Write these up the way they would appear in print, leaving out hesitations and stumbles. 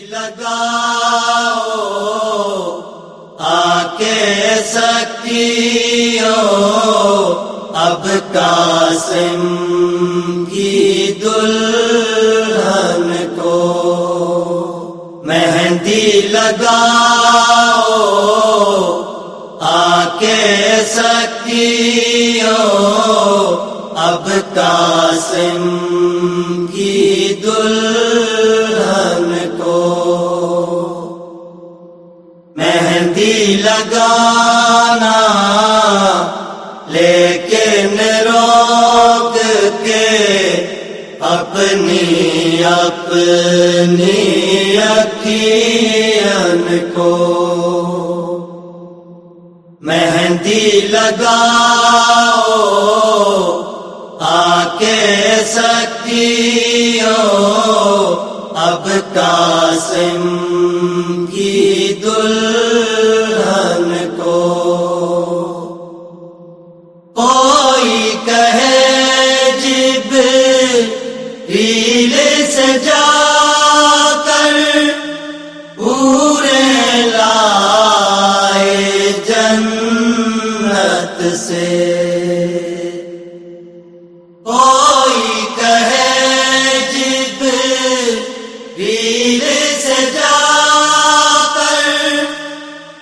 لگاؤ آ کے سکیو اب قاسم کی دلہن کو مہندی لگاؤ آ کے سکیو اب قاسم کی دلہن کو مہندی لگانا لیکن روک کے اپنی اکھیان کو مہندی لگاؤ آ کے سکیو اب قاسم کی دلہن کو کوئی کہے جبریل سے جا کر پورے لائے جنت سے کوئی کہے جبریل سے جا کر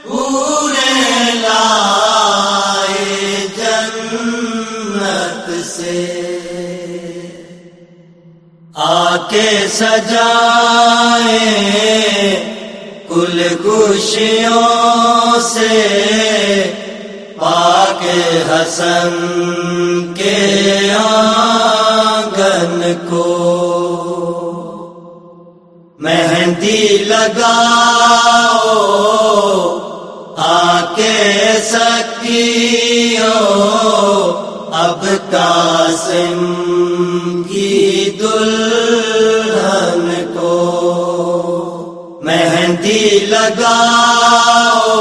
پورے لائے جنت سے آ کے سجائے کل خوشیوں سے پاک حسن کے آنگن کو مہندی لگاؤ آ کے سکیو اب قاسم کی دلہن کو مہندی لگاؤ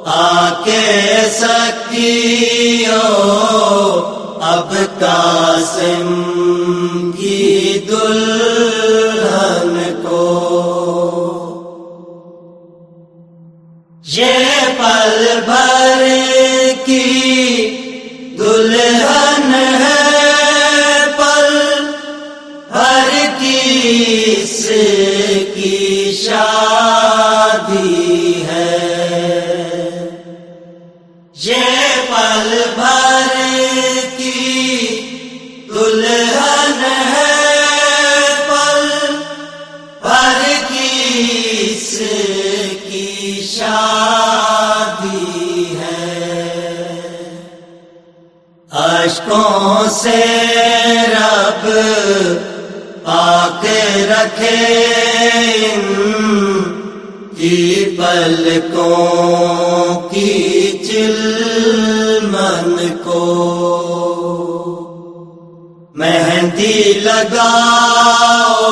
آ کے سکیو اب قاسم کی دلہن کو یہ پل بھر کی دلہن ہے پل بھر کی اس کی شادی ہے یہ پل بھر کی دلہن ہے پل بھر کی اس کی شادی ہے اشکوں سے رب پاک رکھے ان کی پلکوں کی چلمن کو مہندی لگاؤ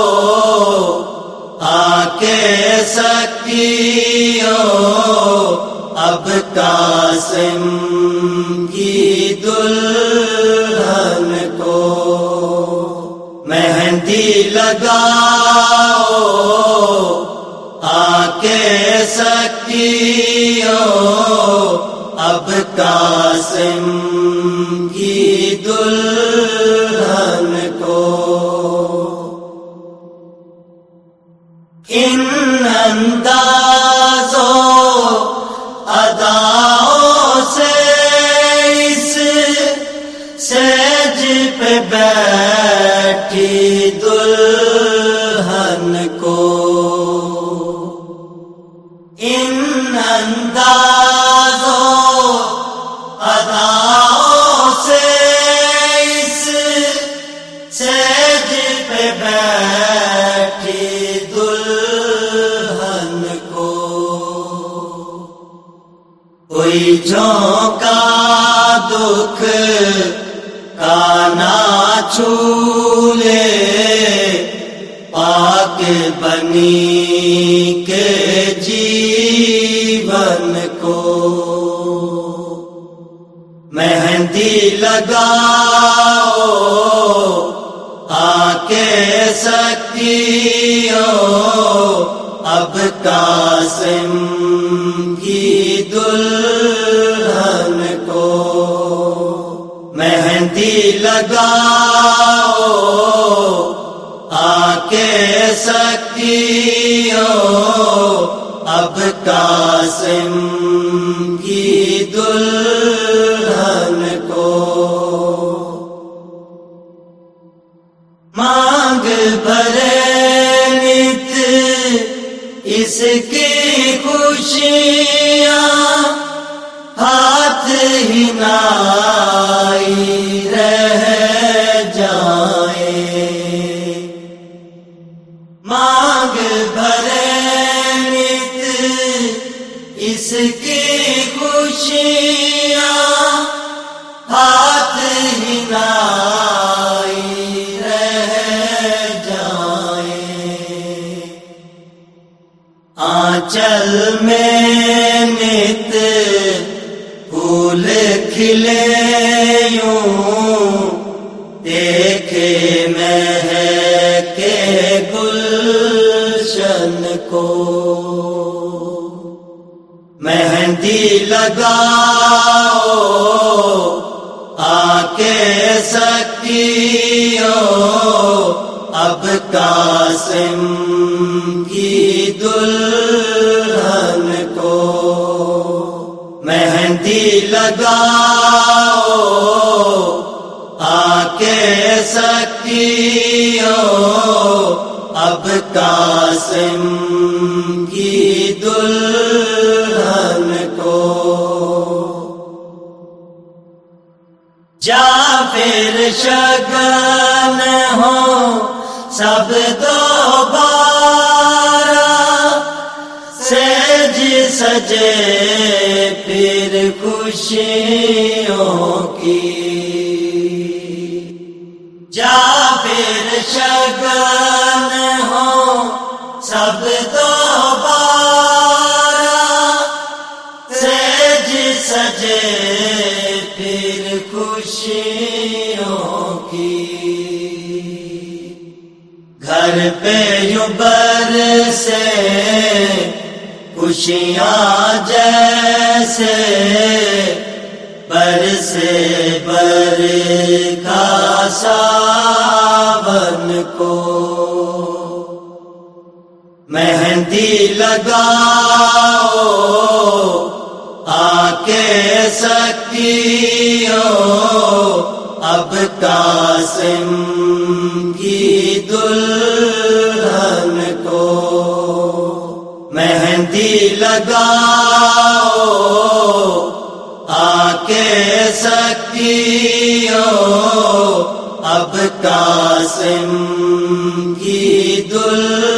آ کے سکیو اب قاسم کی دلہن کو مہندی لگاؤ آ کے سکیو اب قاسم کی دلہن کو ان اندازوں اداؤں سے اس سیج پہ بیٹھی دلہن کو ان اندازوں اداؤں سے اس سیج پہ بیٹھی دلہن کو کوئی جھونکا دکھ کا نہ چھولے پاک بنی کے جیون کو مہندی لگاؤ آکے سکیو اب قاسم کی دلہن کو، مہندی لگاؤ آکے سکیو اب قاسم کی دلہن کو، مانگ بھرے نت اس کی خوشیاں، ہاتھ ہی نائی رہ جائیں، مانگ بھرے نت اس کی خوشیاں، ہاتھ ہی نائی رہ جائیں، آنچل میں نت پھول کھلے یوں دیکھے مہکے گلشن کو، مہندی لگاؤ آکے سکیو اب قاسم کی دلہن کو، مہندی لگاؤ آکے سکیو اب قاسم کی دلہن کو، جا پھر شگن ہو سب دوبارہ، سیج سجے پھر خوشیوں کی، جا پھر شگن ہو سب دوبارہ، سیج سجے پھر خوشیوں کی، گھر پہ یوں برسے خوشیاں جیسے برسے برکھا ساون کو، مہندی لگاؤ آکے سکیو اب قاسم کی دلہن کو، مہندی لگاؤ آکے سکیو اب قاسم کی دلہن